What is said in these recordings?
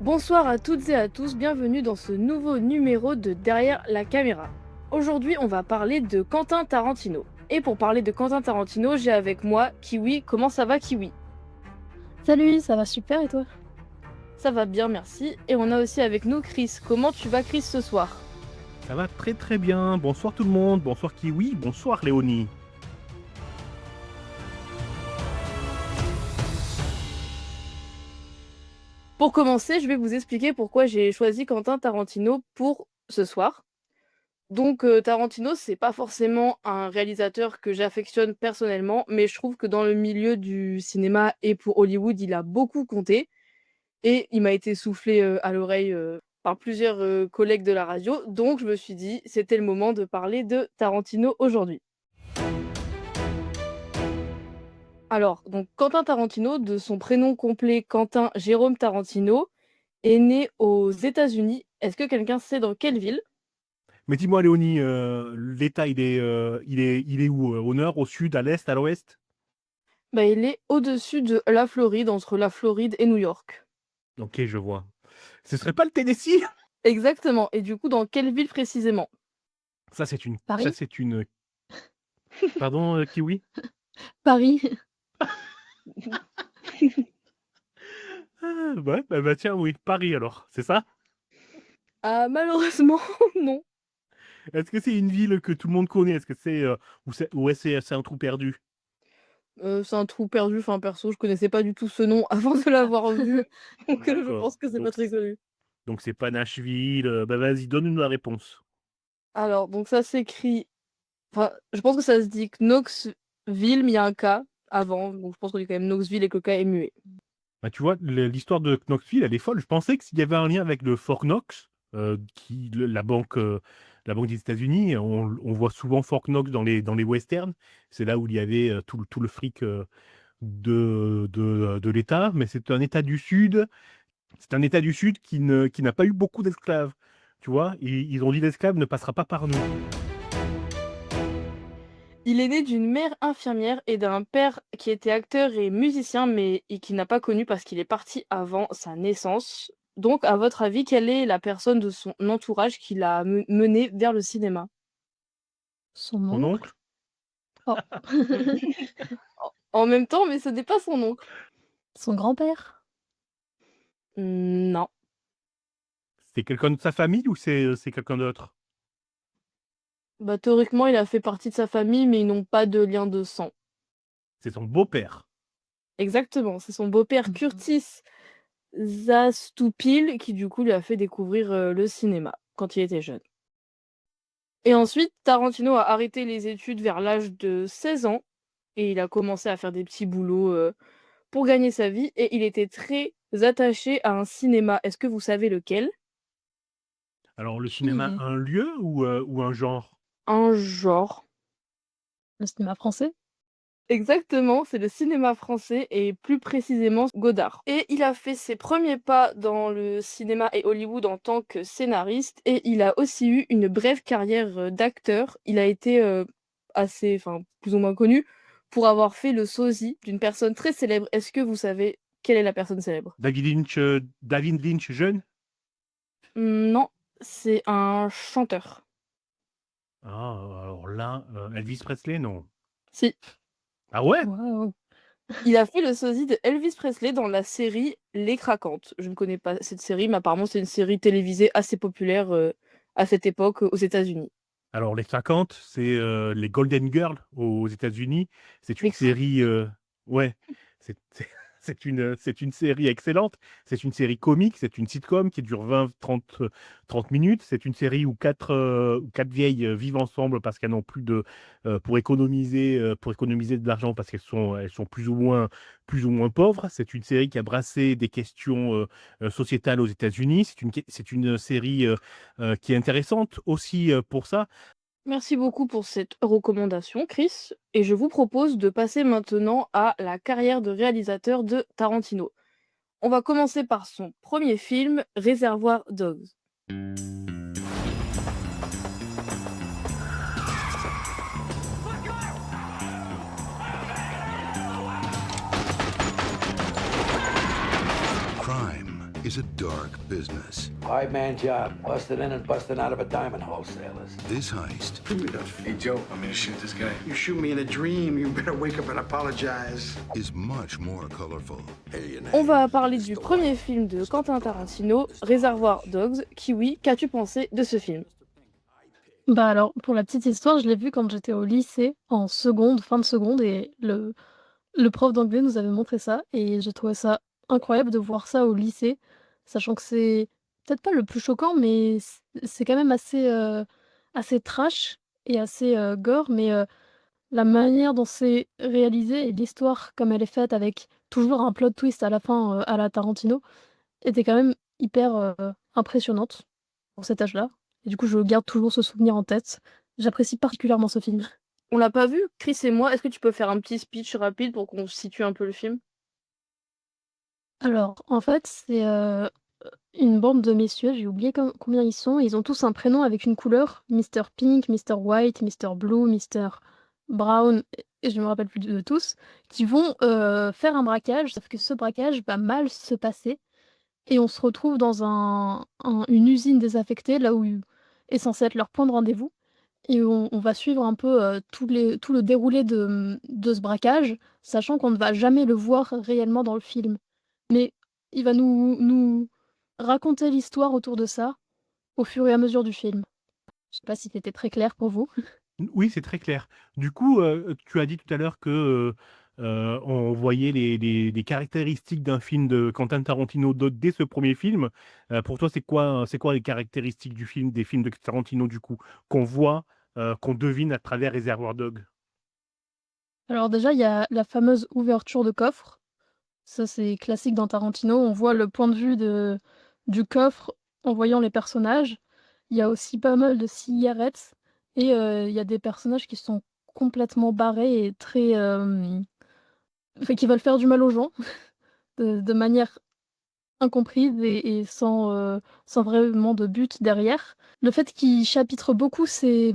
Bonsoir à toutes et à tous, bienvenue dans ce nouveau numéro de Derrière la caméra. Aujourd'hui, on va parler de Quentin Tarantino. Et pour parler de Quentin Tarantino, j'ai avec moi Kiwi. Comment ça va, Kiwi? Salut, ça va super et toi? Ça va bien, merci. Et on a aussi avec nous Chris. Comment tu vas, Chris, ce soir? Ça va très très bien. Bonsoir tout le monde. Bonsoir Kiwi. Bonsoir Léonie. Pour commencer, je vais vous expliquer pourquoi j'ai choisi Quentin Tarantino pour ce soir. Donc Tarantino, c'est pas forcément un réalisateur que j'affectionne personnellement, mais je trouve que dans le milieu du cinéma et pour Hollywood, il a beaucoup compté. Et il m'a été soufflé, à l'oreille, par plusieurs, collègues de la radio, donc je me suis dit: «C'était le moment de parler de Tarantino aujourd'hui». Alors, donc Quentin Tarantino, de son prénom complet Quentin Jérôme Tarantino, est né aux États-Unis. Est-ce que quelqu'un sait dans quelle ville? Mais dis-moi Léonie, l'État il est où? Au nord, au sud, à l'est, à l'ouest? Bah, il est au-dessus de la Floride, entre la Floride et New York. Ok, je vois. Ce serait pas le Tennessee? Exactement, et du coup, dans quelle ville précisément? Ça Paris? c'est une. Pardon, Kiwi? Paris? Ah, ouais, bah tiens, oui, Paris alors, c'est ça? Ah malheureusement non. Est-ce que c'est une ville que tout le monde connaît? Est-ce que c'est c'est un trou perdu? C'est un trou perdu, enfin perso, je connaissais pas du tout ce nom avant de l'avoir vu, donc je D'accord. pense que c'est pas très connu. Donc c'est pas Nashville. Bah vas-y, donne-nous la réponse. Alors donc ça s'écrit, enfin, je pense que ça se dit Knoxville, mais il y a un K avant, donc je pense qu'on dit quand même Knoxville et que le K est muet. Bah, tu vois, l'histoire de Knoxville, elle est folle. Je pensais que s'il y avait un lien avec le Fort Knox, la banque des États-Unis, on voit souvent Fort Knox dans les westerns. C'est là où il y avait tout le fric de l'État. Mais c'est un État du Sud. C'est un État du Sud qui n'a pas eu beaucoup d'esclaves. Tu vois, ils ont dit l'esclave ne passera pas par nous. Il est né d'une mère infirmière et d'un père qui était acteur et musicien, mais et qui n'a pas connu parce qu'il est parti avant sa naissance. Donc, à votre avis, quelle est la personne de son entourage qui l'a mené vers le cinéma? Son Son oncle? oncle? Oh. En même temps, mais ce n'est pas son oncle. Son grand-père? Non. C'est quelqu'un de sa famille ou c'est quelqu'un d'autre? Bah, théoriquement, il a fait partie de sa famille, mais ils n'ont pas de lien de sang. C'est son beau-père. Exactement, c'est son beau-père Mmh. Curtis Zastoupil qui, du coup, lui a fait découvrir, le cinéma quand il était jeune. Et ensuite, Tarantino a arrêté les études vers l'âge de 16 ans et il a commencé à faire des petits boulots, pour gagner sa vie et il était très attaché à un cinéma. Est-ce que vous savez lequel? Alors, le Aucune cinéma, idée. un lieu ou un genre? Un genre. Le cinéma français? Exactement, c'est le cinéma français et plus précisément Godard. Et il a fait ses premiers pas dans le cinéma et Hollywood en tant que scénariste et il a aussi eu une brève carrière, d'acteur. Il a été, assez, enfin, plus ou moins connu pour avoir fait le sosie d'une personne très célèbre. Est-ce que vous savez quelle est la personne célèbre? David Lynch jeune? Non, c'est un chanteur. Ah, alors là, Elvis Presley, non. Si. Ah ouais? Waouh! Il a fait le sosie de Elvis Presley dans la série Les Craquantes. Je ne connais pas cette série, mais apparemment c'est une série télévisée assez populaire, à cette époque, aux États-Unis. Alors les 50, c'est les Golden Girls aux États-Unis. C'est une Les Cra série, ouais, c'est c'est une série excellente. C'est une série comique, c'est une sitcom qui dure 30 minutes. C'est une série où quatre vieilles vivent ensemble parce qu'elles n'ont plus de pour économiser de l'argent parce elles sont plus ou moins pauvres. C'est une série qui a brassé des questions sociétales aux États-Unis. C'est une série qui est intéressante aussi pour ça. Merci beaucoup pour cette recommandation, Chris, et je vous propose de passer maintenant à la carrière de réalisateur de Tarantino. On va commencer par son premier film, Reservoir Dogs. Crime is is a dark business. Five-man job, busting in and busting out of a diamond wholesalers. This heist Hey, Joe, I'm gonna shoot this guy. You shoot me in a dream, you better wake up and apologize. is much more colorful. On va parler du premier film de Quentin Tarantino, Reservoir Dogs. Kiwi, qu'as-tu pensé de ce film? Bah alors, pour la petite histoire, je l'ai vu quand j'étais au lycée, en seconde, fin de seconde, et le prof d'anglais nous avait montré ça, et j'ai trouvé ça incroyable de voir ça au lycée, sachant que c'est peut-être pas le plus choquant, mais c'est quand même assez trash et assez gore, mais la manière dont c'est réalisé et l'histoire comme elle est faite avec toujours un plot twist à la fin à la Tarantino, était quand même hyper impressionnante pour cet âge-là. Et du coup, je garde toujours ce souvenir en tête. J'apprécie particulièrement ce film. On l'a pas vu, Chris et moi. Est-ce que tu peux faire un petit speech rapide pour qu'on situe un peu le film? Alors, en fait, c'est une bande de messieurs, j'ai oublié combien ils sont. Ils ont tous un prénom avec une couleur, Mr. Pink, Mr. White, Mr. Blue, Mr. Brown, et je me rappelle plus de tous, qui vont faire un braquage, sauf que ce braquage va mal se passer. Et on se retrouve dans une usine désaffectée, là où est censé être leur point de rendez-vous. Et on va suivre un peu tout le déroulé de ce braquage, sachant qu'on ne va jamais le voir réellement dans le film. Mais il va nous raconter l'histoire autour de ça au fur et à mesure du film. Je sais pas si c'était très clair pour vous. Oui, c'est très clair. Du coup, tu as dit tout à l'heure que, on voyait les caractéristiques d'un film de Quentin Tarantino dès ce premier film. Pour toi, c'est quoi les caractéristiques du film, des films de Tarantino, du coup, qu'on voit, qu'on devine à travers Reservoir Dogs? Alors déjà, il y a la fameuse ouverture de coffre. Ça, c'est classique dans Tarantino. On voit le point de vue du coffre en voyant les personnages. Il y a aussi pas mal de cigarettes et il y a des personnages qui sont complètement barrés et très, enfin, qui veulent faire du mal aux gens de manière incomprise et sans vraiment de but derrière. Le fait qu'il chapitre beaucoup ces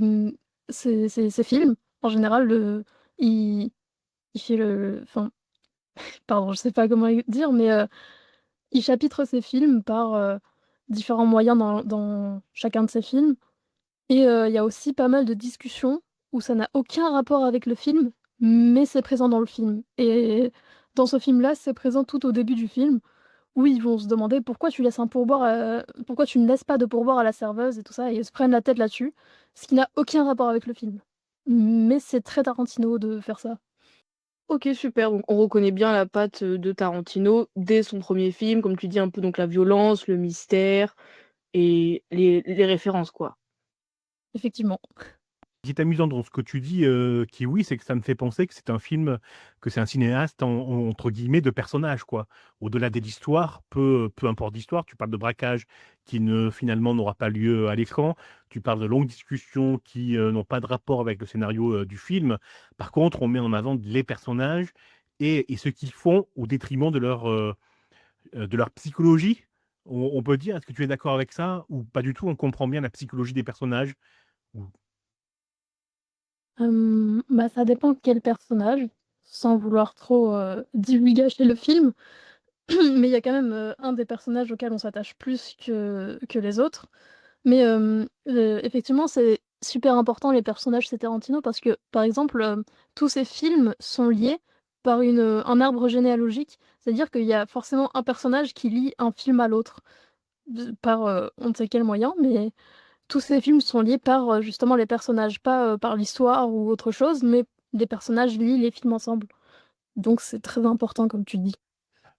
films, en général, il il fait enfin, pardon, je sais pas comment dire, mais il chapitre ses films par, différents moyens dans chacun de ses films et il y a aussi pas mal de discussions où ça n'a aucun rapport avec le film, mais c'est présent dans le film et dans ce film-là, c'est présent tout au début du film où ils vont se demander: «Pourquoi tu laisses un pourboire, pourquoi tu ne laisses pas de pourboire à la serveuse?» et tout ça et ils se prennent la tête là-dessus, ce qui n'a aucun rapport avec le film. Mais c'est très Tarantino de faire ça. OK, super, donc on reconnaît bien la patte, de Tarantino dès son premier film, comme tu dis, un peu donc la violence, le mystère et les références, quoi. Effectivement. Ce qui est amusant dans ce que tu dis, Kiwi, c'est que ça me fait penser que c'est un film, que c'est un cinéaste entre guillemets «de personnages», quoi. Au-delà de l'histoire, peu importe l'histoire, tu parles de braquage qui finalement n'aura pas lieu à l'écran, tu parles de longues discussions qui, n'ont pas de rapport avec le scénario, du film. Par contre, on met en avant les personnages et ce qu'ils font au détriment de leur psychologie. On peut dire, est-ce que tu es d'accord avec ça ou pas du tout? On comprend bien la psychologie des personnages? Ou Bah, ça dépend quel personnage, sans vouloir trop, divulgacher le film, mais il y a quand même, un des personnages auquel on s'attache plus que les autres. Mais, effectivement, c'est super important les personnages chez Tarantino parce que, par exemple, tous ces films sont liés par un arbre généalogique. C'est-à-dire qu'il y a forcément un personnage qui lie un film à l'autre, par, on ne sait quel moyen, mais tous ces films sont liés par, justement les personnages, pas, par l'histoire ou autre chose, mais les personnages lient les films ensemble. Donc c'est très important comme tu dis.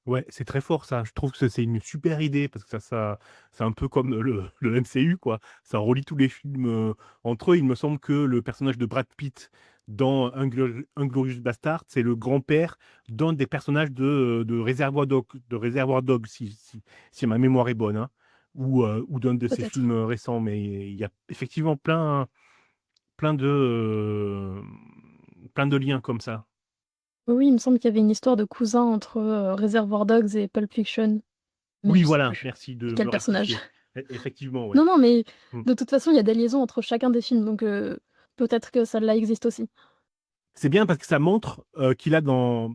Ouais, c'est très fort ça. Je trouve que c'est une super idée parce que ça c'est un peu comme le MCU quoi. Ça relie tous les films, entre eux. Il me semble que le personnage de Brad Pitt dans Inglourious Basterds, c'est le grand-père d'un des personnages de Reservoir Dogs si ma mémoire est bonne, hein, ou d'un de ses Peut-être. films, récents. Mais il y a effectivement plein de, plein de liens comme ça. Oui, oui, il me semble qu'il y avait une histoire de cousin entre, Reservoir Dogs et Pulp Fiction, mais Oui je sais voilà, plus merci de quel me personnage. rectifier. Effectivement, ouais. Non, non, mais Mmh. de toute façon, il y a des liaisons entre chacun des films, donc peut-être que celle-là existe aussi. C'est bien parce que ça montre qu'il a dans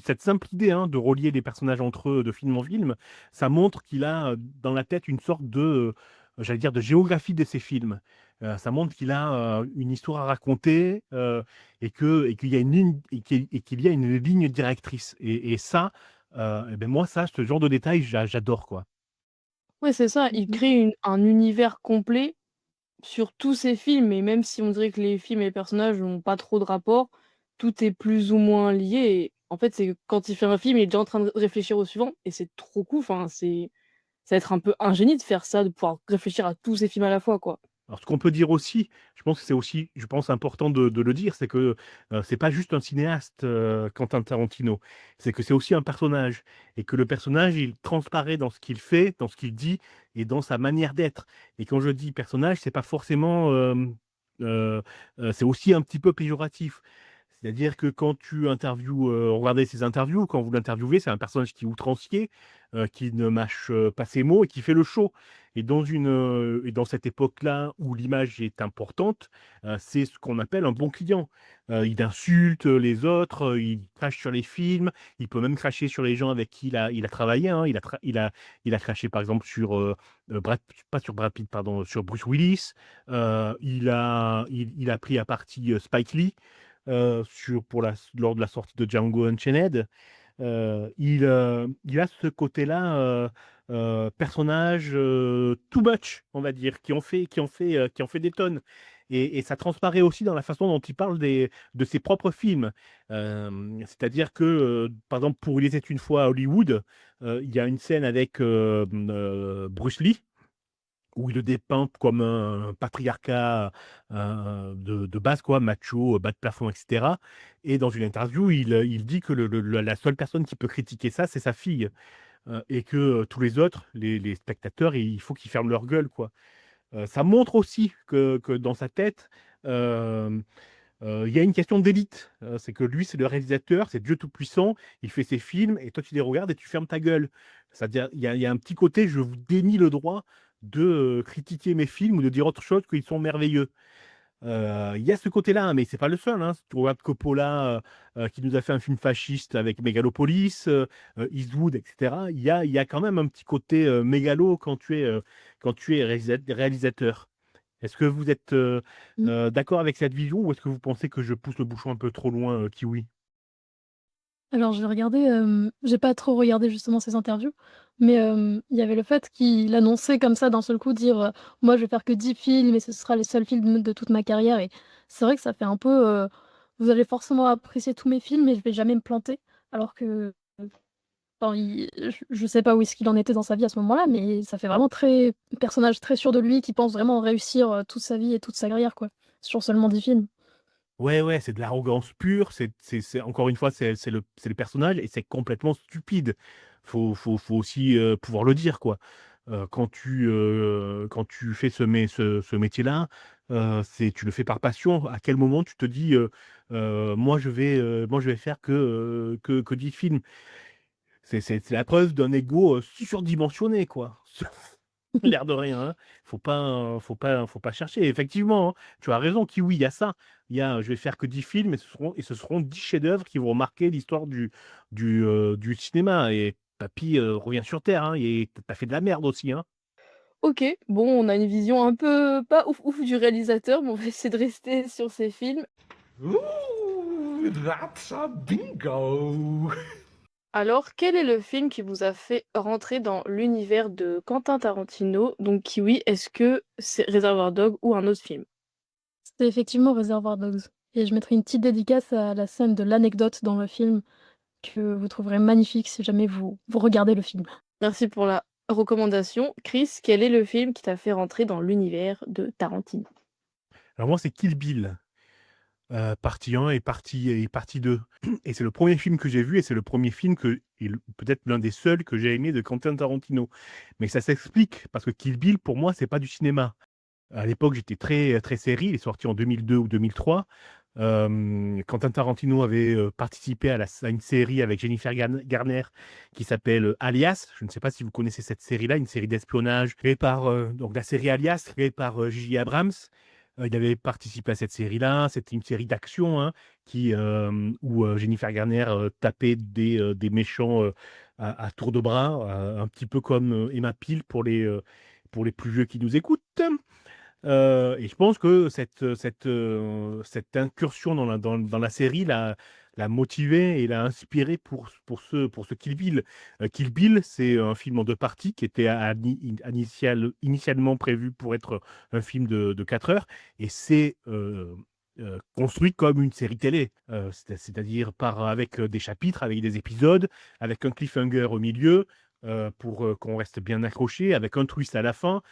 cette simple idée de relier les personnages entre eux de film en film, ça montre qu'il a dans la tête une sorte de, j'allais dire, de géographie de ses films. Ça montre qu'il a une histoire à raconter et qu'il y a une ligne, et qu'il y a une ligne directrice. Et ça, eh ben moi, ça, ce genre de détails, j'adore, quoi. Ouais, c'est ça, il Mmh. crée un univers complet sur tous ses films et même si on dirait que les films et les personnages n'ont pas trop de rapport, tout est plus ou moins lié et en fait, c'est que quand il fait un film, il est déjà en train de réfléchir au suivant et c'est trop cool, enfin, ça va être un peu un génie de faire ça, de pouvoir réfléchir à tous ses films à la fois, quoi. Alors, ce qu'on peut dire aussi, je pense que c'est aussi, je pense, important de le dire, c'est que c'est pas juste un cinéaste, Quentin Tarantino. C'est que c'est aussi un personnage. Et que le personnage, il transparaît dans ce qu'il fait, dans ce qu'il dit et dans sa manière d'être. Et quand je dis personnage, c'est pas forcément. Euh, c'est aussi un petit peu péjoratif. C'est-à-dire que quand tu interviews, regardez ses interviews, quand vous l'interviewez, c'est un personnage qui est outrancier, qui ne mâche pas ses mots et qui fait le show. Et dans cette époque-là où l'image est importante, c'est ce qu'on appelle un bon client. Il insulte les autres, il crache sur les films, il peut même cracher sur les gens avec qui il a travaillé, hein. Il a craché par exemple sur pas sur Brad Pitt, pardon, sur Bruce Willis. Il a pris à partie Spike Lee lors de la sortie de Django Unchained. Il a ce côté-là, personnage too much, on va dire, qui en fait des tonnes. Et ça transparaît aussi dans la façon dont il parle de ses propres films. C'est-à-dire que, par exemple, pour Il était une fois à Hollywood, il y a une scène avec Bruce Lee où il le dépeint comme un patriarcat de base, quoi, macho, bas de plafond, etc. Et dans une interview, il dit que la seule personne qui peut critiquer ça, c'est sa fille. Et que tous les autres, les spectateurs, il faut qu'ils ferment leur gueule, quoi. Ça montre aussi que dans sa tête, euh, il y a une question d'élite. C'est que lui, c'est le réalisateur, c'est Dieu Tout-Puissant, il fait ses films, et toi, tu les regardes et tu fermes ta gueule. C'est-à-dire, il y a un petit côté, je vous dénie le droit de critiquer mes films ou de dire autre chose qu'ils sont merveilleux. Il y a ce côté-là, mais c'est pas le seul, hein. Si tu regardes Coppola, qui nous a fait un film fasciste avec Megalopolis, Eastwood, etc., il y a quand même un petit côté mégalo quand tu es réalisateur. Est-ce que vous êtes Mmh. d'accord avec cette vision ou est-ce que vous pensez que je pousse le bouchon un peu trop loin, Kiwi? Alors j'ai regardé, j'ai pas trop regardé justement ses interviews, mais il y avait le fait qu'il annonçait comme ça d'un seul coup dire, «Moi je vais faire que 10 films et ce sera les seuls films de toute ma carrière» et c'est vrai que ça fait un peu, «Vous allez forcément apprécier tous mes films mais je vais jamais me planter». Alors que, enfin il je sais pas où est-ce qu'il en était dans sa vie à ce moment-là, mais ça fait vraiment très personnage très sûr de lui qui pense vraiment réussir, toute sa vie et toute sa carrière quoi, sur seulement 10 films. Ouais, ouais, c'est de l'arrogance pure, encore une fois, c'est le personnage et c'est complètement stupide. Faut aussi, pouvoir le dire, quoi. Quand tu fais ce métier-là, tu le fais par passion. À quel moment tu te dis, «Moi, je vais faire que 10 films?» C'est la preuve d'un ego, surdimensionné, quoi. L'air de rien, hein. Faut pas chercher. Effectivement, hein, tu as raison, Kiwi, il y a ça. Je vais faire que 10 films et ce seront 10 chefs-d'œuvre qui vont marquer l'histoire du cinéma. Et papy, revient sur terre, hein, et tu fait de la merde aussi, hein. OK, bon, on a une vision un peu pas ouf ouf du réalisateur, mais on va essayer de rester sur ses films. Ooh, that's a bingo. Alors, quel est le film qui vous a fait rentrer dans l'univers de Quentin Tarantino? Donc Kiwi, est-ce que c'est Reservoir Dogs ou un autre film? C'est effectivement Reservoir Dogs et je mettrai une petite dédicace à la scène de l'anecdote dans le film que vous trouverez magnifique si jamais vous regardez le film. Merci pour la recommandation. Chris, quel est le film qui t'a fait rentrer dans l'univers de Tarantino? Alors moi, c'est Kill Bill, partie 1 et partie 2. Et c'est le premier film que j'ai vu et c'est le premier film peut-être l'un des seuls que j'ai aimé de Quentin Tarantino. Mais ça s'explique parce que Kill Bill, pour moi, c'est pas du cinéma. À l'époque, j'étais très, très série. Il est sorti en 2002 ou 2003. Quentin Tarantino avait participé à une série avec Jennifer Garner qui s'appelle Alias. Je ne sais pas si vous connaissez cette série-là, une série d'espionnage créée par donc la série Alias, créée par J.J. Abrams. Il avait participé à cette série-là. C'était une série d'action, hein, où Jennifer Garner tapait des méchants à tour de bras, un petit peu comme Emma Peel pour les plus vieux qui nous écoutent. Et je pense que cette incursion dans la série l'a motivé et l'a inspiré pour ce Kill Bill. Kill Bill, c'est un film en deux parties qui était initialement prévu pour être un film de 4 heures et c'est construit comme une série télé, c'est-à-dire avec des chapitres, avec des épisodes, avec un cliffhanger au milieu pour qu'on reste bien accroché, avec un twist à la fin.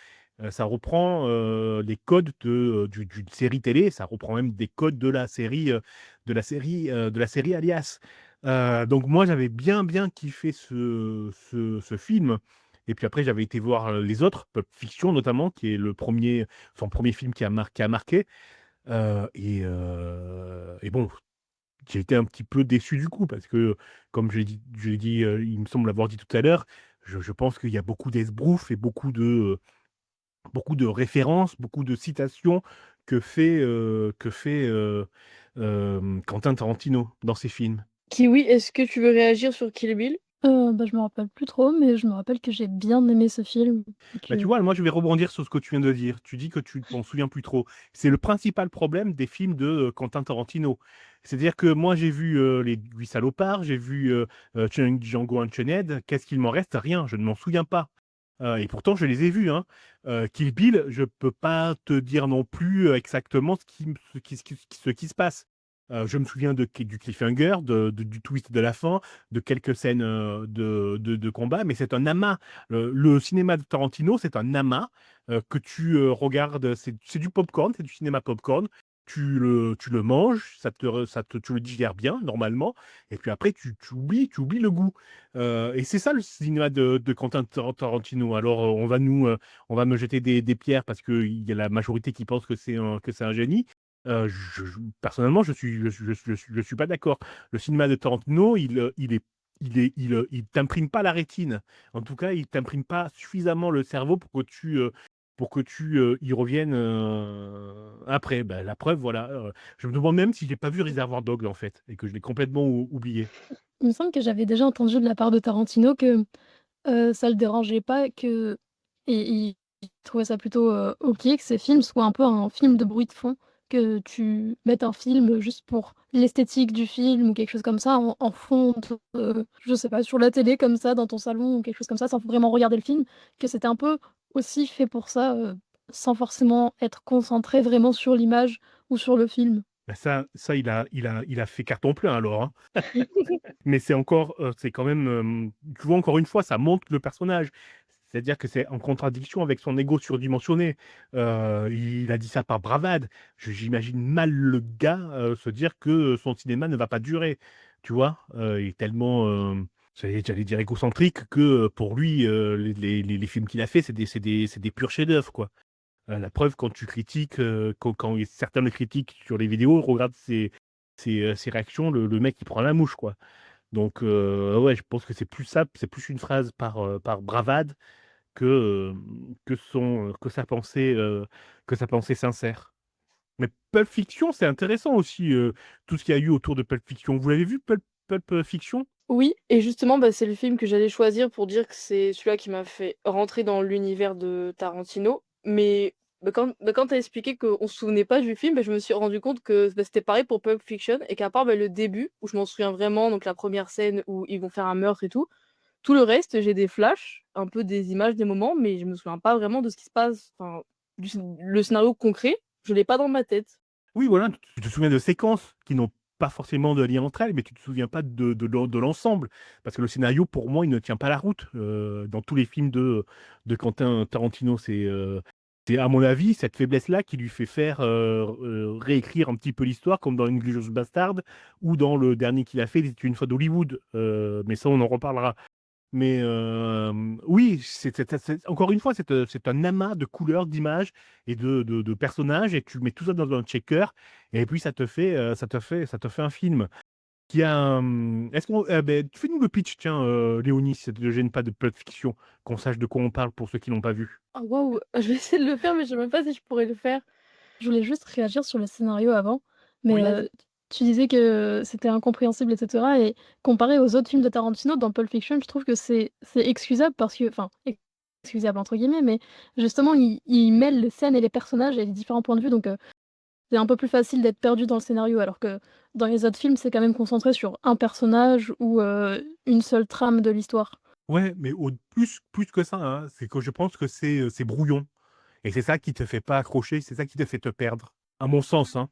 Ça reprend les codes d'une série télé, ça reprend même des codes de la série Alias. Donc moi, j'avais bien, bien kiffé ce film. Et puis après, j'avais été voir les autres, Pulp Fiction notamment, qui est son premier film qui a marqué. Et bon, j'ai été un petit peu déçu du coup, parce que, comme je l'ai dit, il me semble l'avoir dit tout à l'heure, je pense qu'il y a beaucoup d'esbroufs et beaucoup de références, beaucoup de citations que fait Quentin Tarantino dans ses films. Kiwi, est-ce que tu veux réagir sur Kill Bill? Je me rappelle plus trop, mais je me rappelle que j'ai bien aimé ce film et Bah, tu que vois, moi, je vais rebondir sur ce que tu viens de dire. Tu dis que tu t'en souviens plus trop. C'est le principal problème des films de Quentin Tarantino. C'est-à-dire que moi, j'ai vu Les Huit Salopards, j'ai vu Django Unchained. Qu'est-ce qu'il m'en reste? Rien, je ne m'en souviens pas. Et pourtant, je les ai vus, hein. Kill Bill, je peux pas te dire non plus exactement ce qui se passe. Je me souviens du cliffhanger, du twist de la fin, de quelques scènes de combat, mais c'est un amas. Le cinéma de Tarantino, c'est un amas que tu regardes. C'est du popcorn, c'est du cinéma popcorn. Tu le manges, tu le digères bien, normalement, et puis après, tu oublies le goût. Et c'est ça le cinéma de Quentin Tarantino. Alors, on va me jeter des pierres parce qu'il y a la majorité qui pense que c'est un génie. Personnellement, je suis pas d'accord. Le cinéma de Tarantino, il t'imprime pas la rétine. En tout cas, il t'imprime pas suffisamment le cerveau pour que tu y reviennes après. Ben, la preuve, voilà. Je me demande même si j'ai pas vu Reservoir Dogs en fait et que je l'ai complètement oublié. il me semble que j'avais déjà entendu de la part de Tarantino que, ça le dérangeait pas que et il trouvait ça plutôt, OK que ces films soient un peu un film de bruit de fond, que tu mettes un film juste pour l'esthétique du film ou quelque chose comme ça en fond je sais pas, sur la télé comme ça dans ton salon ou quelque chose comme ça, sans vraiment regarder le film, que c'était un peu aussi fait pour ça, sans forcément être concentré vraiment sur l'image ou sur le film. Ben ça, il a fait carton plein alors, hein. Mais c'est quand même, tu vois, encore une fois, ça montre le personnage. C'est-à-dire que c'est en contradiction avec son ego surdimensionné. Il a dit ça par bravade. J'imagine mal le gars se dire que son cinéma ne va pas durer. Tu vois, il est tellement, j'allais dire égocentrique que pour lui, les films qu'il a fait, c'est des purs chefs-d'œuvre, quoi. La preuve, quand tu critiques, quand certains le critiquent sur les vidéos, regarde ses réactions, le mec il prend la mouche, quoi. Donc, ouais, je pense que c'est plus ça, c'est plus une phrase par bravade que, que sa pensée sincère. Mais Pulp Fiction, c'est intéressant aussi, tout ce qu'il y a eu autour de Pulp Fiction. Vous l'avez vu, Pulp Fiction? Oui, et justement, bah, c'est le film que j'allais choisir pour dire que c'est celui-là qui m'a fait rentrer dans l'univers de Tarantino. Mais quand tu as expliqué qu'on se souvenait pas du film, bah, je me suis rendu compte que bah, c'était pareil pour Pulp Fiction et qu'à part bah, le début, où je m'en souviens vraiment, donc la première scène où ils vont faire un meurtre et tout le reste, j'ai des flashs, un peu des images, des moments, mais je me souviens pas vraiment de ce qui se passe. Enfin, le scénario concret, je l'ai pas dans ma tête. Oui, voilà, tu te souviens de séquences qui n'ont pas forcément de lien entre elles, mais tu te souviens pas de l'ensemble. Parce que le scénario, pour moi, il ne tient pas la route. Dans tous les films de Quentin Tarantino, c'est à mon avis cette faiblesse-là qui lui fait faire réécrire un petit peu l'histoire, comme dans Inglourious Bastard ou dans le dernier qu'il a fait, C'était une fois d'Hollywood. Mais ça, on en reparlera. Mais oui, encore une fois, c'est un amas de couleurs, d'images et de personnages, et tu mets tout ça dans un checker, et puis ça te fait un film. Fais-nous le pitch, tiens, Léonie, si ça te gêne pas de Pulp Fiction, qu'on sache de quoi on parle pour ceux qui l'ont pas vu. Ah waouh! Je vais essayer de le faire, mais je sais même pas si je pourrais le faire. Je voulais juste réagir sur le scénario avant, mais Oui. Vas-y. tu disais que c'était incompréhensible et cetera et comparé aux autres films de Tarantino, dans Pulp Fiction, je trouve que c'est excusable parce que enfin, «excusable» entre guillemets, mais justement il mêle les scènes et les personnages et les différents points de vue donc c'est un peu plus facile d'être perdu dans le scénario alors que dans les autres films, c'est quand même concentré sur un personnage ou une seule trame de l'histoire. Ouais, mais plus que ça, hein, c'est que je pense que c'est brouillon et c'est ça qui te fait pas accrocher, c'est ça qui te fait te perdre. À mon sens, hein,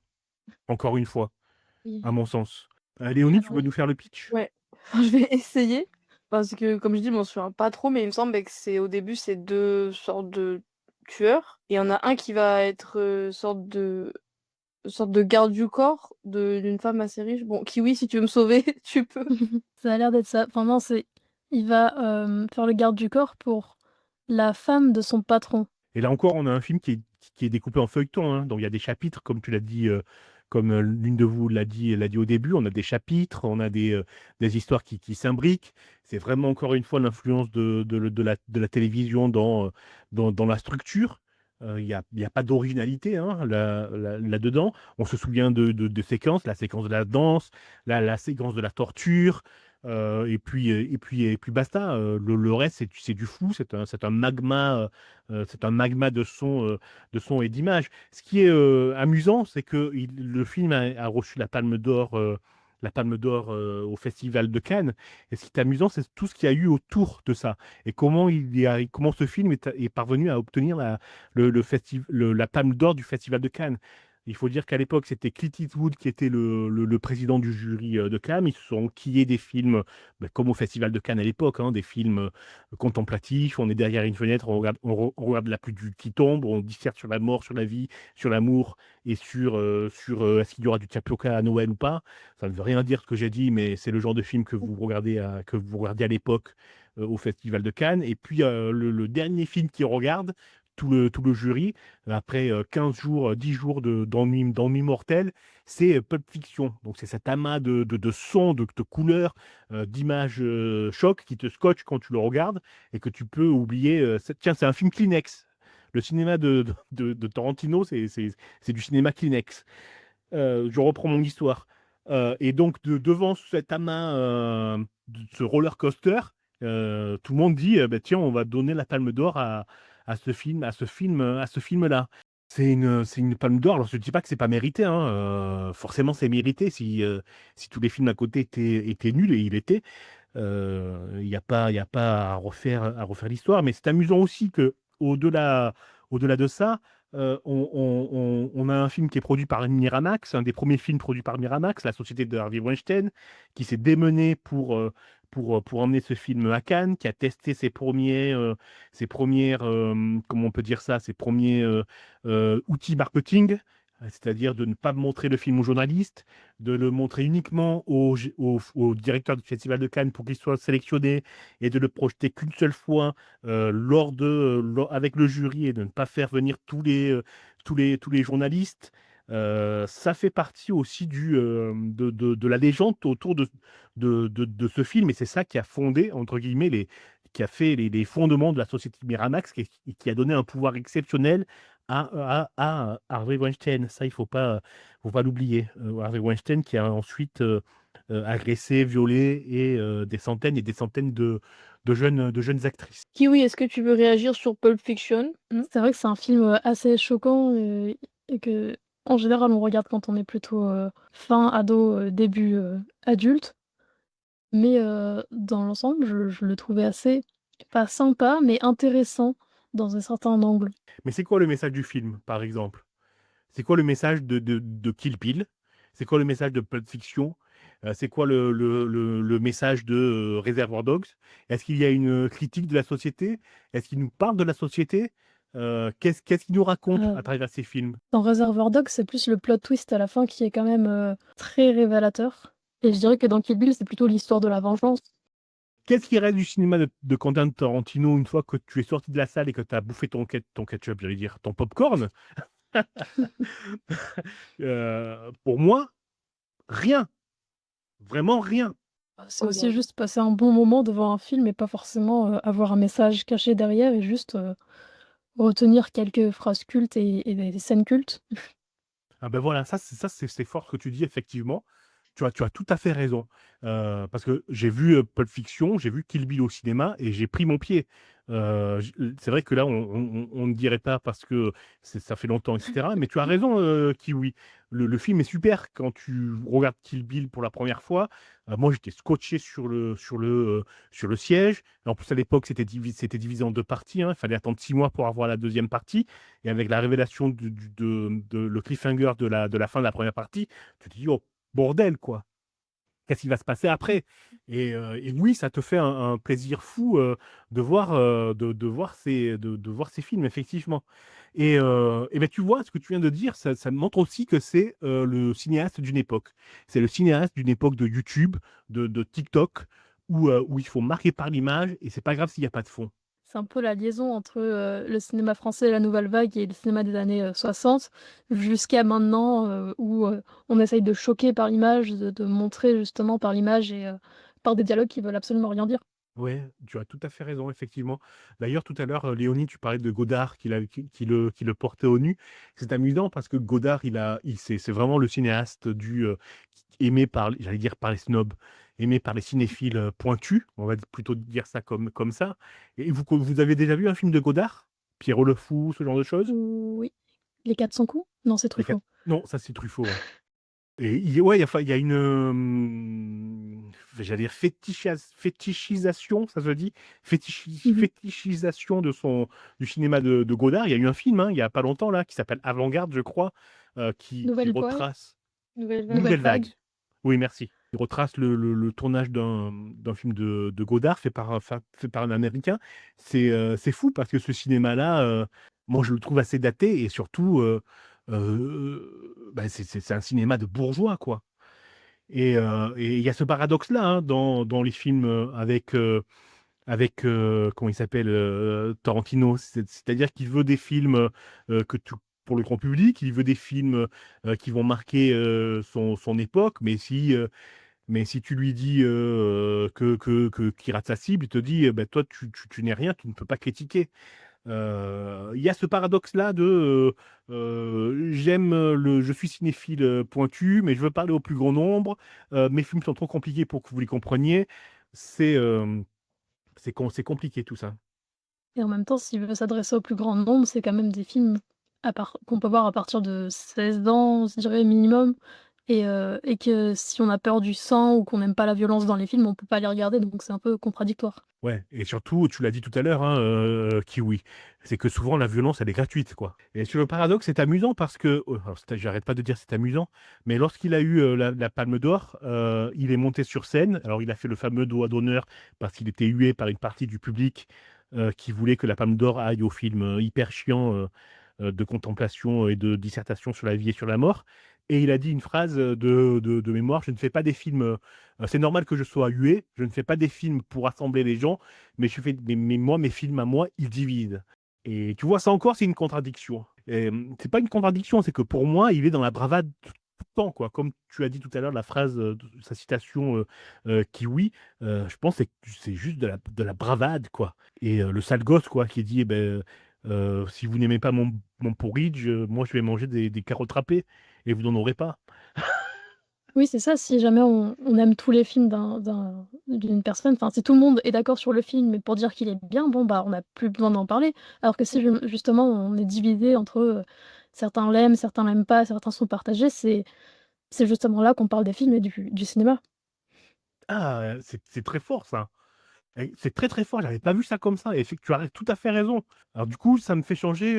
encore une fois, Oui. à mon sens. Léonie, tu Alors veux nous faire le pitch? Ouais, je vais essayer parce que comme je dis, je m'en souviens pas trop, mais il me semble, que c'est au début, c'est 2 sortes de tueurs et il y en a un qui va être, sorte de garde du corps d'une femme assez riche. Bon, Kiwi, si tu veux me sauver, tu peux. ça a l'air d'être ça. Enfin non, c'est il va, faire le garde du corps pour la femme de son patron. Et là encore, on a un film qui est découpé en feuilleton, hein, donc il y a des chapitres, comme tu l'as dit, comme l'une de vous l'a dit au début, on a des chapitres, on a des histoires qui s'imbriquent. C'est vraiment encore une fois l'influence de la télévision dans la structure. Il y a pas d'originalité hein, là-dedans. On se souvient de séquences, la séquence de la danse, la séquence de la torture, et puis basta. Le reste, c'est du flou, c'est un magma. C'est un magma de son et d'image. Ce qui est amusant, c'est que le film a reçu la Palme d'Or au Festival de Cannes. Et ce qui est amusant, c'est tout ce qu'il y a eu autour de ça. Et comment ce film est parvenu à obtenir la Palme d'Or du Festival de Cannes. Il faut dire qu'à l'époque, c'était Clint Eastwood qui était le président du jury de Cannes. Ils se sont enquillés des films, comme au Festival de Cannes à l'époque, hein, des films contemplatif, on est derrière une fenêtre, on regarde la pluie qui tombe, on disserte sur la mort, sur la vie, sur l'amour et sur est-ce qu'il y aura du tapioca à Noël ou pas. Ça ne veut rien dire ce que j'ai dit, mais c'est le genre de film que vous regardiez à l'époque au Festival de Cannes. Et puis le dernier film qu'ils regardent, tout le jury, après 15 jours, 10 jours d'ennui mortel, c'est Pulp Fiction. Donc c'est cet amas de sons, de couleurs, d'images choc qui te scotche quand tu le regardes et que tu peux oublier. Tiens, c'est un film Kleenex. Le cinéma de Tarantino, c'est du cinéma Kleenex. Je reprends mon histoire. Et donc, devant cet amas, ce roller coaster, tout le monde dit bah, tiens, on va donner la Palme d'Or à ce film-là. C'est une Palme d'Or. Alors, je ne dis pas que c'est pas mérité, hein, forcément, c'est mérité si tous les films à côté étaient nuls, et il était. Il y a pas à refaire l'histoire, mais c'est amusant aussi que au-delà de ça, on a un film qui est produit par Miramax, un des premiers films produits par Miramax, la société de Harvey Weinstein, qui s'est démené pour emmener ce film à Cannes, qui a testé comment on peut dire ça, ses premiers outils marketing, c'est-à-dire de ne pas montrer le film aux journalistes, de le montrer uniquement au directeur du Festival de Cannes pour qu'il soit sélectionné et de le projeter qu'une seule fois avec le jury et de ne pas faire venir tous les journalistes. Ça fait partie aussi de la légende autour de ce film et c'est ça qui a fondé, entre guillemets, qui a fait les fondements de la société Miramax qui a donné un pouvoir exceptionnel à Harvey Weinstein. Ça, il ne faut pas l'oublier. Harvey Weinstein qui a ensuite agressé, violé des centaines et des centaines de jeunes actrices. Kiwi, est-ce que tu veux réagir sur Pulp Fiction? C'est vrai que c'est un film, assez choquant, et qu'en général on regarde quand on est plutôt, fin ado, début, adulte. Mais dans l'ensemble, je le trouvais assez, pas sympa, mais intéressant dans un certain angle. Mais c'est quoi le message du film, par exemple? C'est quoi le message de Kill Bill? C'est quoi le message de Pulp Fiction? C'est quoi le message de Reservoir Dogs? Est-ce qu'il y a une critique de la société? Est-ce qu'il nous parle de la société? Qu'est-ce qu'il nous raconte à Heu, travers ces films? dans Reservoir Dogs, c'est plus le plot twist à la fin qui est quand même, très révélateur et je dirais que dans Kill Bill, c'est plutôt l'histoire de la vengeance. Qu'est-ce qui reste du cinéma de Quentin Tarantino une fois que tu es sorti de la salle et que tu as bouffé ton ketchup, j'allais dire, ton popcorn? Pour moi, rien. Vraiment rien. C'est Oh aussi bah, juste passer un bon moment devant un film et pas forcément, avoir un message caché derrière et juste, retenir quelques phrases cultes et des scènes cultes. Ah ben voilà, c'est fort ce que tu dis effectivement. Tu as tout à fait raison. Parce que j'ai vu, Pulp Fiction, j'ai vu Kill Bill au cinéma et j'ai pris mon pied. J C'est vrai que là, on ne dirait pas parce que ça fait longtemps et cetera, mais tu as raison, Kiwi. Le film est super quand tu regardes Kill Bill pour la première fois. Moi, j'étais scotché sur le siège. En plus, à l'époque, c'était divisé en 2 parties, hein. Il fallait attendre 6 mois pour avoir la deuxième partie et avec la révélation de le cliffhanger de la fin de la première partie, tu te dis: «Oh bordel, quoi! Qu'est-ce qui va se passer après?» Et oui, ça te fait un plaisir fou, de voir ces films, effectivement. Et ben, tu vois, ce que tu viens de dire, ça montre aussi que c'est, le cinéaste d'une époque. C'est le cinéaste d'une époque de YouTube, de TikTok, où il faut marquer par l'image et c'est pas grave s'il y a pas de fond. C'est un peu la liaison entre, le cinéma français, la nouvelle vague et le cinéma des années, 60 jusqu'à maintenant, où, on essaye de choquer par l'image, de montrer justement par l'image et par des dialogues qui veulent absolument rien dire. Ouais, tu as tout à fait raison, effectivement. D'ailleurs, tout à l'heure, Léonie, tu parlais de Godard qui le portait au nu. C'est amusant parce que Godard, c'est vraiment le cinéaste aimé par, j'allais dire par les snobs, aimé par les cinéphiles pointus. On va plutôt dire ça comme ça. Et vous avez déjà vu un film de Godard? Pierrot le Fou, ce genre de choses? Oui. Les 400 coups? Non, c'est Les quatre- Truffaut. Non, ça c'est Truffaut, ouais. Et ouais, il y a une, j'allais dire fétichisation, ça se dit? Mmh. Fétichisation du cinéma de Godard. Il y a eu un film, hein, il y a pas longtemps là, qui s'appelle Avant-Garde, je crois, qui Nouvelle Vague? retrace Nouvelle vague. Nouvelle Nouvelle Vague? Vague. Oui, merci. Il retrace le tournage d'un film de Godard fait par un Américain. C'est fou parce que ce cinéma-là, moi je le trouve assez daté et surtout, bah, c'est un cinéma de bourgeois, quoi. Et il y a ce paradoxe-là, hein, dans les films, comment il s'appelle, Tarantino. C'est-à-dire qu'il veut des films, pour le grand public, il veut des films, qui vont marquer, son époque, mais si tu lui dis, qu'il rate sa cible, il te dit: «Bah, toi tu n'es rien, tu ne peux pas critiquer». Il y a ce paradoxe-là je suis cinéphile, pointu, mais je veux parler au plus grand nombre. Mes films sont trop compliqués pour que vous les compreniez. C'est, c'est compliqué tout ça. Et en même temps, s'il veut s'adresser au plus grand nombre, c'est quand même des films qu'on peut voir à partir de 16 ans, je dirais minimum et que si on a peur du sang ou qu'on n'aime pas la violence dans les films, on peut pas les regarder, donc c'est un peu contradictoire. Ouais, et surtout, tu l'as dit tout à l'heure, hein, Kiwi, c'est que souvent la violence, elle est gratuite, quoi. Et sur le paradoxe, c'est amusant parce que, alors j'arrête pas de dire c'est amusant, mais lorsqu'il a eu, la Palme d'or, il est monté sur scène. Alors il a fait le fameux doigt d'honneur parce qu'il était hué par une partie du public, qui voulait que la Palme d'or aille au film, hyper chiant, de contemplation et de dissertation sur la vie et sur la mort. Et il a dit une phrase, de mémoire: «Je ne fais pas des films, c'est normal que je sois hué, je ne fais pas des films pour rassembler les gens, mais moi, mes films à moi, ils divisent». Et tu vois, ça encore, c'est une contradiction. C'est pas une contradiction, c'est que pour moi, il est dans la bravade tout le temps, quoi. Comme tu as dit tout à l'heure, la phrase, sa citation, Kiwi, je pense que c'est juste de la bravade, quoi. Et le sale gosse, quoi, qui dit: «Eh beh, si vous n'aimez pas mon porridge, moi je vais manger des carottes râpées et vous n'en aurez pas». Oui, c'est ça, si jamais on aime tous les films d'une personne, enfin, si tout le monde est d'accord sur le film, mais pour dire qu'il est bien, bon, bah, on n'a plus besoin d'en parler. Alors que si justement on est divisé entre, certains l'aiment, certains l'aiment pas, certains sont partagés, c'est justement là qu'on parle des films et du cinéma. Ah, c'est très fort ça. Et c'est très, très fort, j'avais pas vu ça comme ça et tu as tout à fait raison. Alors du coup, ça me fait changer,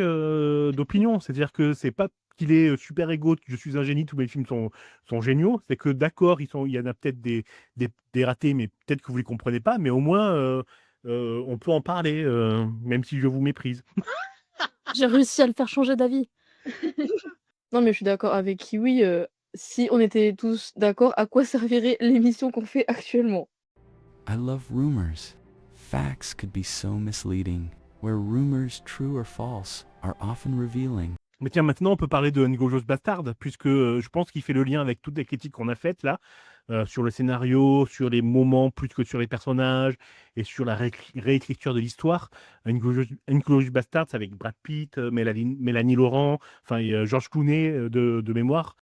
d'opinion. C'est-à-dire que c'est pas qu'il est, super égo, je suis un génie, tous mes films sont géniaux. C'est que d'accord, il y en a peut-être des ratés, mais peut-être que vous les comprenez pas, mais au moins, on peut en parler, même si je vous méprise. J'ai réussi à le faire changer d'avis. Non, mais je suis d'accord avec Kiwi, si on était tous d'accord, à quoi servirait l'émission qu'on fait actuellement? I love rumors. Facts could be so misleading, where rumors, true or false, are often revealing. Mais tiens, maintenant, on peut parler de Inglourious Bastard, puisque je pense qu'il fait le lien avec toutes les critiques qu'on a faites là, sur le scénario, sur les moments plus que sur les personnages, et sur la réécriture de l'histoire. Inglourious Bastard, c'est avec Brad Pitt, Mélanie Laurent, enfin, et, George Clooney de mémoire.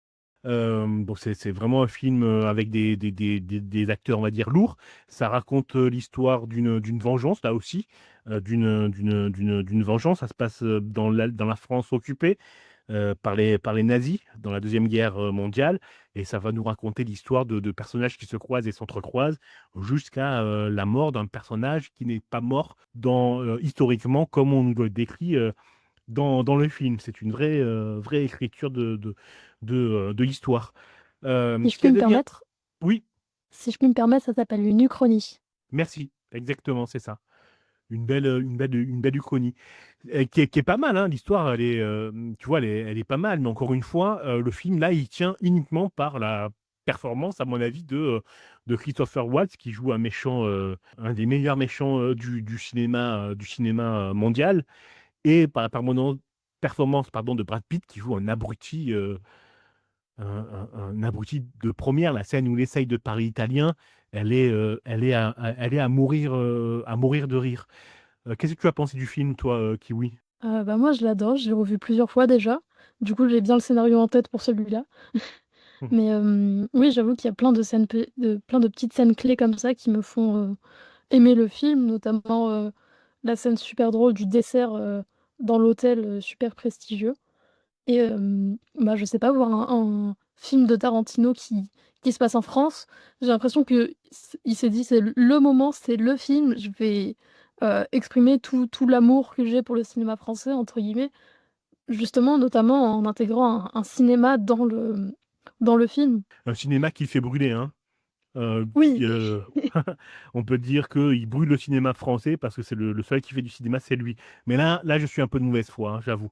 Donc c'est vraiment un film avec des acteurs, on va dire, lourds. Ça raconte l'histoire d'une vengeance, là aussi, d'une vengeance. Ça se passe dans la France occupée par les nazis dans la Deuxième Guerre mondiale. Et ça va nous raconter l'histoire de personnages qui se croisent et s'entrecroisent jusqu'à la mort d'un personnage qui n'est pas mort historiquement comme on nous le décrit dans le film. C'est une vraie écriture de l'histoire. Si Ce je qui puis a me de bien... permettre, Oui, ça s'appelle une uchronie. merci. Exactement, c'est ça. Une belle uchronie. Qui est pas mal, hein. L'histoire, tu vois, elle est pas mal. Mais encore une fois, le film, là, il tient uniquement par la performance, à mon avis, de Christopher Waltz, qui joue un méchant, un des meilleurs méchants du cinéma mondial. Et par la performance de Brad Pitt qui joue un abruti, un abruti de première. La scène où il essaye de parler italien, elle est à mourir de rire. Qu'est-ce que tu as pensé du film, toi, Kiwi? Bah, moi, je l'adore, je l'ai revu plusieurs fois déjà. Du coup, j'ai bien le scénario en tête pour celui-là. Hmm. Mais oui, j'avoue qu'il y a plein de petites scènes clés comme ça qui me font, aimer le film, notamment, la scène super drôle du dessert, dans l'hôtel, super prestigieux et bah, je sais pas, voir un film de Tarantino qui se passe en France, j'ai l'impression que il s'est dit: «C'est le moment, c'est le film, je vais, exprimer tout l'amour que j'ai pour le cinéma français» entre guillemets, justement, notamment en intégrant un cinéma dans le film. Un cinéma qui fait brûler, hein. Oui. On peut dire qu'il brûle le cinéma français parce que c'est le seul qui fait du cinéma, c'est lui. Mais là, je suis un peu de mauvaise foi, hein, j'avoue.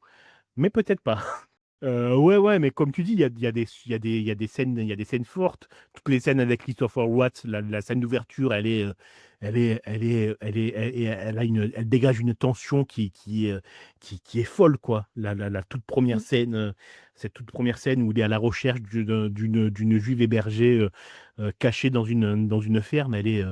Mais peut-être pas. Ouais, mais comme tu dis, il y a des scènes fortes. Toutes les scènes avec Christopher Watts, la scène d'ouverture, elle dégage une tension qui est folle, quoi. La toute première Mmh. scène, cette toute première scène où il est à la recherche d'une juive hébergée, cachée dans une ferme, elle est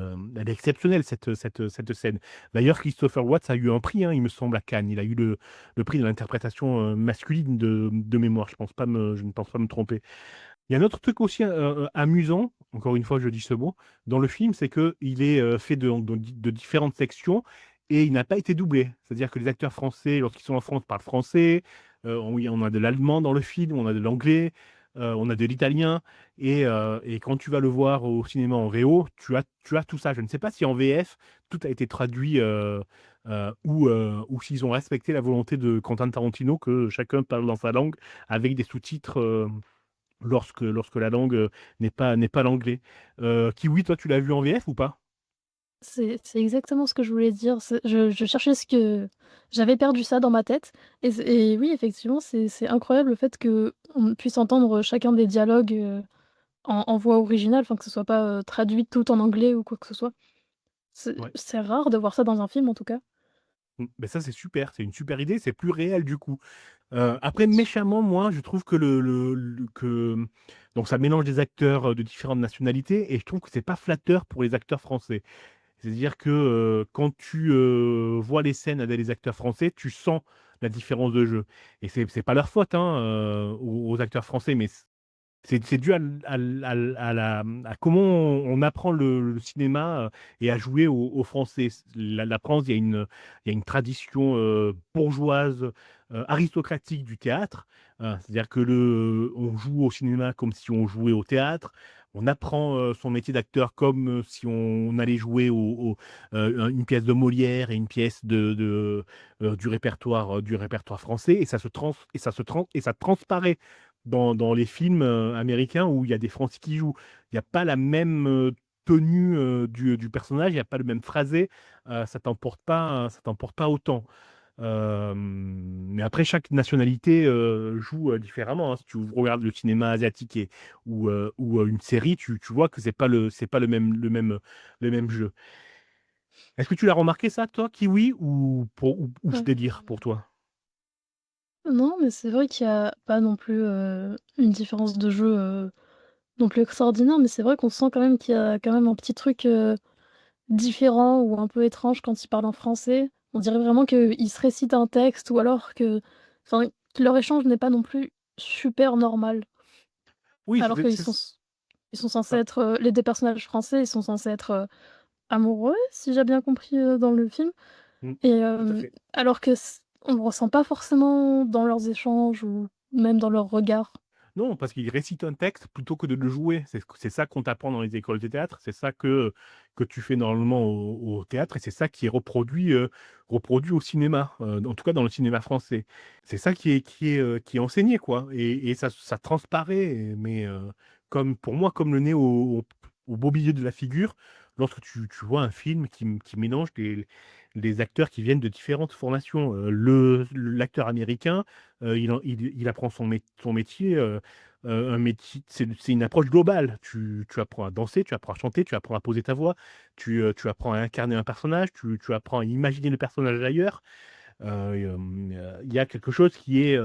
exceptionnelle, cette scène. D'ailleurs, Christopher Watts a eu un prix, hein, il me semble, à Cannes. Il a eu le prix de l'interprétation masculine de mémoire. Je ne pense pas me tromper. Il y a un autre truc aussi amusant, encore une fois, je dis ce mot, dans le film, c'est qu'il est fait de différentes sections et il n'a pas été doublé. C'est-à-dire que les acteurs français, lorsqu'ils sont en France, parlent français. Oui, on a de l'allemand dans le film, on a de l'anglais, on a de l'italien. Et quand tu vas le voir au cinéma en VO, tu as tout ça. Je ne sais pas si en VF, tout a été traduit ou s'ils ont respecté la volonté de Quentin Tarantino que chacun parle dans sa langue avec des sous-titres. Lorsque la langue n'est pas l'anglais. Kiwi, toi, tu l'as vu en VF ou pas? C'est exactement ce que je voulais dire. Je cherchais ce que j'avais perdu ça dans ma tête et oui, effectivement, c'est incroyable le fait qu'on puisse entendre chacun des dialogues, en voix originale, enfin que ce soit pas, traduit tout en anglais ou quoi que ce soit. Ouais. C'est rare de voir ça dans un film en tout cas. Ben ça, c'est super, c'est une super idée, c'est plus réel du coup. Après, méchamment, moi, je trouve que donc ça mélange des acteurs de différentes nationalités et je trouve que c'est pas flatteur pour les acteurs français. C'est-à-dire que quand tu vois les scènes avec les acteurs français, tu sens la différence de jeu. Et c'est pas leur faute, hein, aux acteurs français, mais c'est dû à comment on apprend le cinéma et à jouer au français. La France, il y a une tradition bourgeoise, aristocratique du théâtre. C'est-à-dire que on joue au cinéma comme si on jouait au théâtre. On apprend son métier d'acteur comme si on allait jouer une pièce de Molière et une pièce du répertoire français. Et et ça transparaît dans les films américains où il y a des Français qui jouent. Il n'y a pas la même tenue du personnage, il n'y a pas le même phrasé, ça t'emporte pas autant. Mais après, chaque nationalité joue différemment, hein. Si tu regardes le cinéma asiatique ou une série, tu vois que c'est pas le même jeu. Est-ce que tu l'as remarqué ça, toi, Kiwi, ou je Heu, délire pour toi? Non, mais c'est vrai qu'il y a pas non plus, une différence de jeu, non plus extraordinaire, mais c'est vrai qu'on sent quand même qu'il y a quand même un petit truc, différent ou un peu étrange quand ils parlent en français. On dirait vraiment qu'ils se récitent un texte ou alors que enfin, que leur échange n'est pas non plus super normal. Oui, Alors qu'ils c'est ils sont censés ça. être, les 2 personnages français, ils sont censés être, amoureux, si j'ai bien compris, dans le film Mmh, et tout à fait. alors que on le ressent pas forcément dans leurs échanges ou même dans leurs regards. Non, parce qu'il récite un texte plutôt que de le jouer. C'est ça qu'on t'apprend dans les écoles de théâtre, c'est ça que tu fais normalement au théâtre et c'est ça qui est reproduit au cinéma, en tout cas dans le cinéma français. C'est ça qui est enseigné quoi et ça transparaît, mais comme pour moi, comme le nez au beau milieu de la figure, lorsque tu vois un film qui mélange des acteurs qui viennent de différentes formations. L'acteur américain, il apprend son métier, un métier c'est une approche globale. Tu apprends à danser, tu apprends à chanter, tu apprends à poser ta voix, tu apprends à incarner un personnage, tu apprends à imaginer le personnage ailleurs. Il y a quelque chose qui est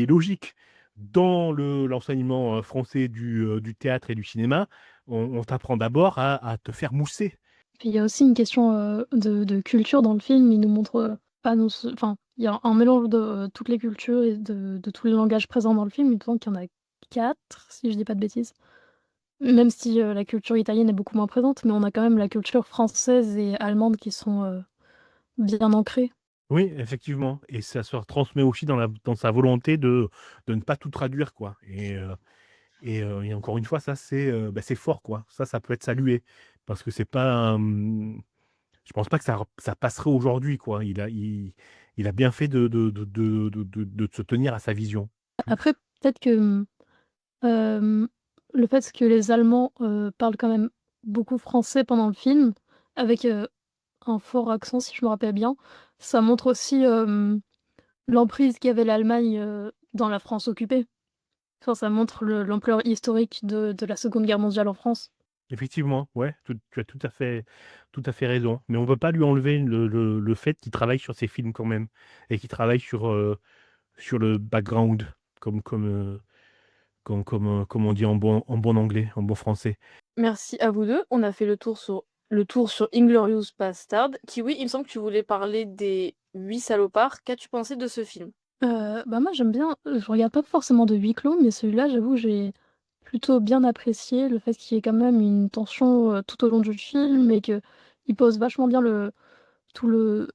logique. Dans l'enseignement, français du théâtre et du cinéma, on t'apprend d'abord à te faire mousser. Puis il y a aussi une question, de culture dans le film. Il nous montre, pas non se enfin, il y a un mélange de, toutes les cultures et de tous les langages présents dans le film. Il me semble qu'il y en a 4 si je dis pas de bêtises. Même si, la culture italienne est beaucoup moins présente, mais on a quand même la culture française et allemande qui sont, bien ancrées. Oui, effectivement et ça se retransmet aussi dans sa volonté de ne pas tout traduire, quoi et encore une fois, ça, c'est fort, quoi. Ça peut être salué parce que c'est pas, je pense pas que ça passerait aujourd'hui, quoi. Il a bien fait de se tenir à sa vision. Après peut-être que, hem, le fait que les Allemands, parlent quand même beaucoup français pendant le film avec, un fort accent si je me rappelle bien, ça montre aussi, l'emprise qu'avait l'Allemagne, dans la France occupée. Enfin, ça montre l'ampleur historique de la Seconde Guerre mondiale en France. Effectivement, ouais, tu as tout à fait raison, mais on peut pas lui enlever le fait qu'il travaille sur ses films quand même et qu'il travaille sur le background comme on dit en bon anglais, en bon français. Merci à vous 2. On a fait le tour sur Inglorious Bastard, qui oui, il me semble que tu voulais parler des 8 salopards. Qu'as-tu pensé de ce film? Bah, moi j'aime bien, je regarde pas forcément de huis clos, mais celui-là j'avoue j'ai plutôt bien apprécié le fait qu'il y ait quand même une tension, tout au long du film et qu'il pose vachement bien tout le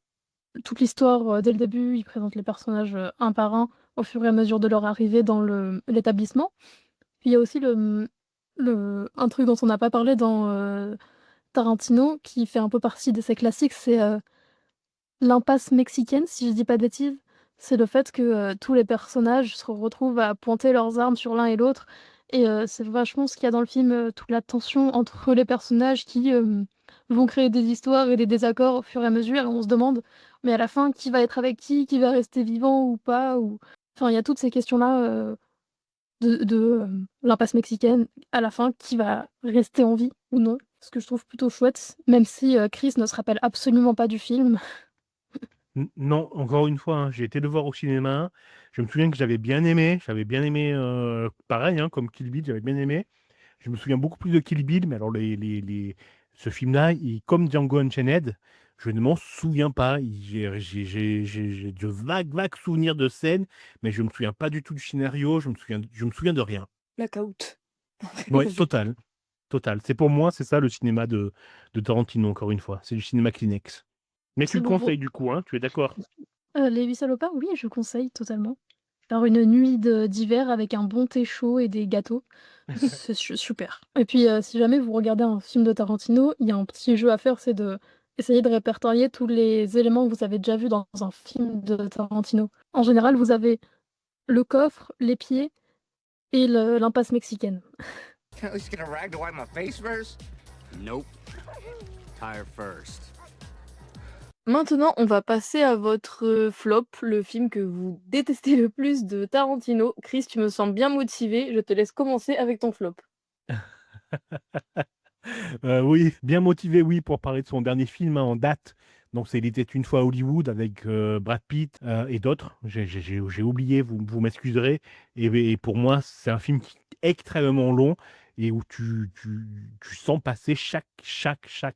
toute l'histoire, dès le début. Il présente les personnages, un par un au fur et à mesure de leur arrivée dans l'établissement. Puis il y a aussi un truc dont on n'a pas parlé dans, Tarantino qui fait un peu partie de ses classiques, c'est, l'impasse mexicaine, si je dis pas de bêtises. C'est le fait que, tous les personnages se retrouvent à pointer leurs armes sur l'un et l'autre et c'est vachement ce qu'il y a dans le film, toute la tension entre les personnages qui, vont créer des histoires et des désaccords au fur et à mesure et on se demande: «Mais à la fin, qui va être avec qui? Qui va rester vivant ou pas?» ou enfin, il y a toutes ces questions-là, l'impasse mexicaine, à la fin, qui va rester en vie ou non? Ce que je trouve plutôt chouette, même si, Chris ne se rappelle absolument pas du film. Non, encore une fois, hein, j'ai été le voir au cinéma. Je me souviens que j'avais bien aimé, pareil, hein, comme Kill Bill, j'avais bien aimé. Je me souviens beaucoup plus de Kill Bill, mais alors ce film-là, comme Django Unchained, je ne m'en souviens pas. J'ai de vagues souvenirs de scènes, mais je me souviens pas du tout du scénario. Je me souviens de rien. Blackout. Ouais, total, total. C'est pour moi, c'est ça le cinéma de Tarantino, encore une fois. C'est du cinéma Kleenex. Mais tu C'est le bon pour conseilles du coup, hein, tu es d'accord? Les 8 salopards, oui, je conseille totalement. Faire une nuit d'hiver avec un bon thé chaud et des gâteaux, c'est super et puis, si jamais vous regardez un film de Tarantino, il y a un petit jeu à faire, c'est d'essayer de répertorier tous les éléments que vous avez déjà vus dans un film de Tarantino. En général, vous avez le coffre, les pieds et l'impasse mexicaine. At least get a rag to wipe my face first? Nope. Tire first. Maintenant, on va passer à votre, flop, le film que vous détestez le plus de Tarantino. Chris, tu me sens bien motivé, je te laisse commencer avec ton flop. Oui, bien motivé, oui, pour parler de son dernier film, hein, en date, Donc, c'est Il était une fois Hollywood avec Brad Pitt et d'autres. J'ai oublié, vous m'excuserez. Et pour moi, c'est un film qui est extrêmement long et où tu sens passer chaque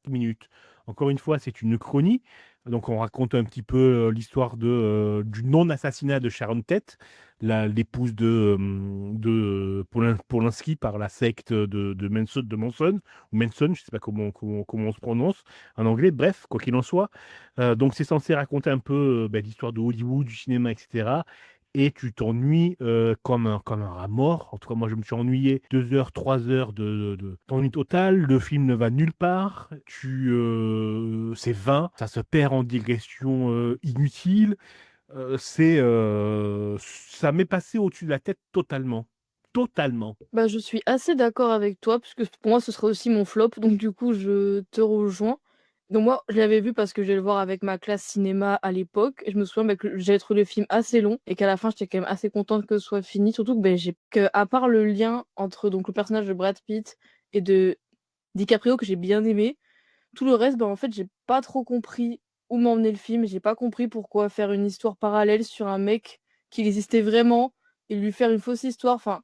minute. Encore une fois, c'est une chronie. Donc, on raconte un petit peu l'histoire du non-assassinat de Sharon Tate, l'épouse de Polanski par la secte de Manson, ou Manson, je ne sais pas comment on se prononce en anglais. Bref, quoi qu'il en soit. Donc, c'est censé raconter un peu l'histoire de Hollywood, du cinéma, etc. Et tu t'ennuies comme un rat mort. En tout cas, moi, je me suis ennuyé 2 heures, 3 heures d'ennui total. Le film ne va nulle part. C'est vain. Ça se perd en digression inutile. Ça m'est passé au-dessus de la tête totalement. Totalement. Bah, je suis assez d'accord avec toi, puisque pour moi, ce serait aussi mon flop, donc du coup, je te rejoins. Donc moi, je l'avais vu parce que j'allais le voir avec ma classe cinéma à l'époque, et je me souviens que j'avais trouvé le film assez long, et qu'à la fin, j'étais quand même assez contente que ce soit fini, surtout que à part le lien entre donc, le personnage de Brad Pitt et de DiCaprio, que j'ai bien aimé, tout le reste, en fait, j'ai pas trop compris où m'emmenait le film, j'ai pas compris pourquoi faire une histoire parallèle sur un mec qui existait vraiment, et lui faire une fausse histoire, enfin...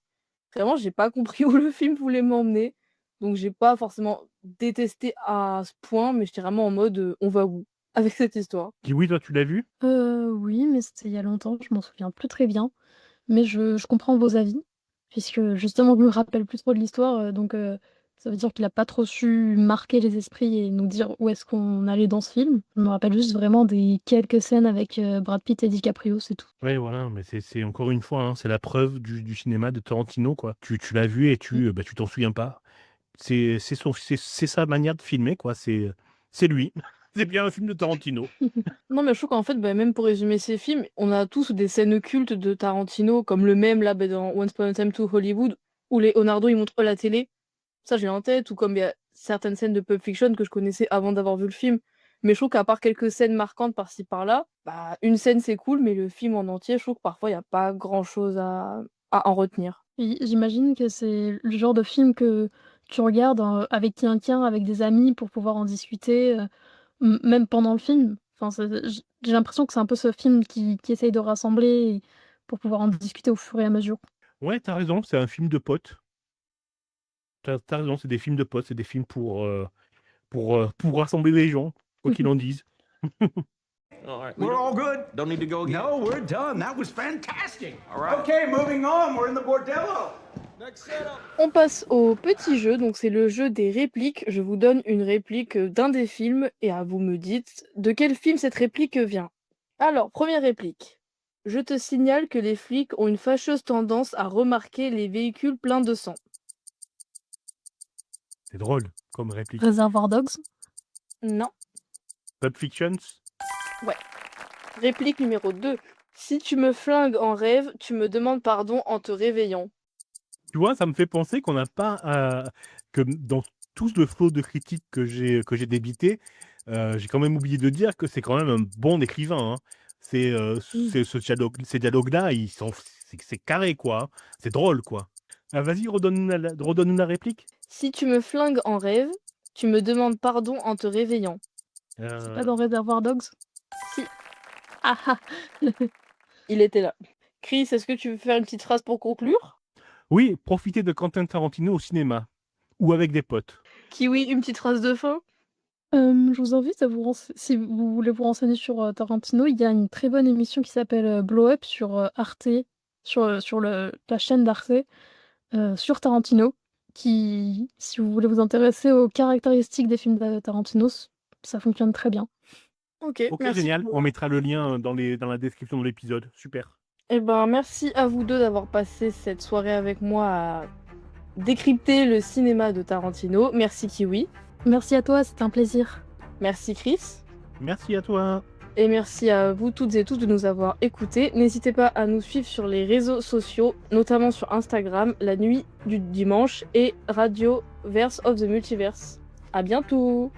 Vraiment, j'ai pas compris où le film voulait m'emmener, donc j'ai pas forcément détesté à ce point, mais j'étais vraiment en mode, «On va où avec cette histoire?» Oui, toi, tu l'as vu? Oui, mais c'était il y a longtemps, je m'en souviens plus très bien. Mais je comprends vos avis, puisque justement je me rappelle plus trop de l'histoire, donc ça veut dire qu'il a pas trop su marquer les esprits et nous dire où est-ce qu'on allait dans ce film. Je me rappelle juste vraiment des quelques scènes avec, Brad Pitt et DiCaprio, c'est tout. Ouais, voilà, mais c'est encore une fois, hein, c'est la preuve du cinéma de Tarantino, quoi. Tu l'as vu et Mmh. tu t'en souviens pas. C'est sa manière de filmer, quoi. C'est lui. C'est bien un film de Tarantino. Non, mais je trouve qu'en fait, même pour résumer ces films, on a tous des scènes cultes de Tarantino, comme le même là, dans Once Upon a Time to Hollywood, où Leonardo, il montre la télé. Ça, j'ai en tête, ou comme il y a certaines scènes de Pulp Fiction que je connaissais avant d'avoir vu le film. Mais je trouve qu'à part quelques scènes marquantes par-ci par-là, une scène c'est cool, mais le film en entier, je trouve que parfois il y a pas grand-chose à en retenir. Et j'imagine que c'est le genre de film que tu regardes, avec quelqu'un, avec des amis pour pouvoir en discuter, même pendant le film. Enfin, j'ai l'impression que c'est un peu ce film qui essaye de rassembler et pour pouvoir en discuter au fur et à mesure. Ouais, t'as raison, c'est un film de potes. T'as raison, c'est des films de potes, c'est des films pour rassembler les gens, quoi qu'ils en disent. All right. We're all good. Don't need to go again. No, we're done. That was fantastic. All right. Okay, moving on. We're in the bordello. Next setup. On passe au petit jeu, donc c'est le jeu des répliques. Je vous donne une réplique d'un des films et vous me dites de quel film cette réplique vient. Alors, première réplique. Je te signale que les flics ont une fâcheuse tendance à remarquer les véhicules pleins de sang. C'est drôle comme réplique. Reservoir Dogs? Non. Pulp Fiction? Réplique numéro 2. Si tu me flingues en rêve, tu me demandes pardon en te réveillant. Tu vois, ça me fait penser qu'on n'a pas que dans tout le flot de critiques que j'ai débité, j'ai quand même oublié de dire que c'est quand même un bon écrivain, hein. Ces dialogues-là, c'est carré, quoi, hein. C'est drôle, quoi. Ah, vas-y, redonne-nous la réplique. Si tu me flingues en rêve, tu me demandes pardon en te réveillant. C'est pas dans Reservoir Dogs? Si, Ah ah! il était là. Chris, est-ce que tu veux faire une petite phrase pour conclure? Oui, profiter de Quentin Tarantino au cinéma ou avec des potes. Kiwi, une petite phrase de fin? Je vous invite à si vous voulez vous renseigner sur, Tarantino, il y a une très bonne émission qui s'appelle, Blow Up sur, Arte, sur la chaîne d'Arte, sur Tarantino, qui si vous voulez vous intéresser aux caractéristiques des films de Tarantino, ça fonctionne très bien. Ok, Ok, merci. génial. On mettra le lien dans la description de l'épisode. Super. Merci à vous deux d'avoir passé cette soirée avec moi à décrypter le cinéma de Tarantino. Merci Kiwi. Merci à toi, c'était un plaisir. Merci Chris. Merci à toi. Et merci à vous toutes et tous de nous avoir écoutés. N'hésitez pas à nous suivre sur les réseaux sociaux, notamment sur Instagram, La Nuit du Dimanche et Radio Verse of the Multiverse. À bientôt!